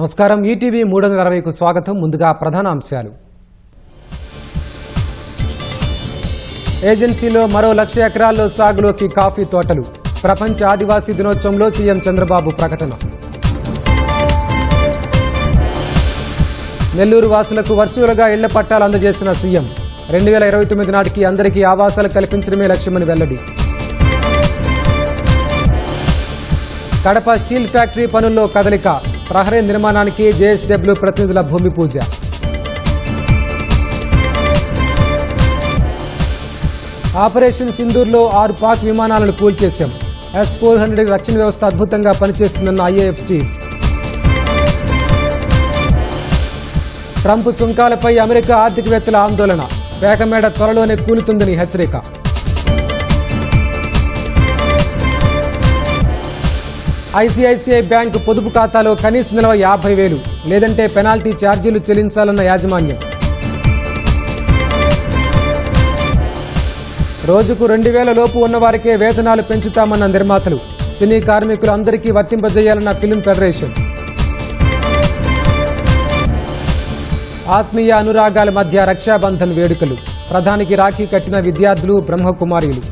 నమస్కారం. ఈటీవీ 360కు స్వాగతం. ముందుగా ప్రధాన అంశాలు. ఏజెన్సీలో మరో 1,00,000 ఎకరాల్లో సాగులోకి కాఫీ తోటలు. ప్రపంచ ఆదివాసీ దినోత్సవంలో సీఎం చంద్రబాబు ప్రకటన. నెల్లూరు వాసులకు వర్చువల్గా ఇళ్ల పట్టాలు అందజేసిన సీఎం. 2029 నాటికి అందరికీ ఆవాసాలు కల్పించడమే లక్ష్యమని వెల్లడి. కడప స్టీల్ ఫ్యాక్టరీ పనుల్లో కదలిక. ప్రహరీ నిర్మాణానికి జేఎస్డబ్ల్యూ ప్రతినిధుల భూమి పూజ. ఆపరేషన్ సింధూర్లో 6 పాక్ విమానాలను కూల్చేశాం. S-400 రక్షణ వ్యవస్థ అద్భుతంగా పనిచేస్తుందన్న IAF చీఫ్. ట్రంప్ సుంకాలపై అమెరికా ఆర్థికవేత్తల ఆందోళన. పేకమేడ త్వరలోనే కూలుతుందని హెచ్చరిక. ICICI బ్యాంకు పొదుపు ఖాతాలో కనీస నిల్వ 50,000, లేదంటే పెనాల్టీ ఛార్జీలు చెల్లించాలన్న యాజమాన్యం. రోజుకు 2,000 లోపు ఉన్నవారికే వేతనాలు పెంచుతామన్న నిర్మాతలు. సినీ కార్మికులు అందరికీ వర్తింపజేయాలన్న ఫిల్మ్ ఫెడరేషన్. ఆత్మీయ అనురాగాల మధ్య రక్షాబంధన్ వేడుకలు. ప్రధానికి రాఖీ కట్టిన విద్యార్థులు, బ్రహ్మకుమారీలు.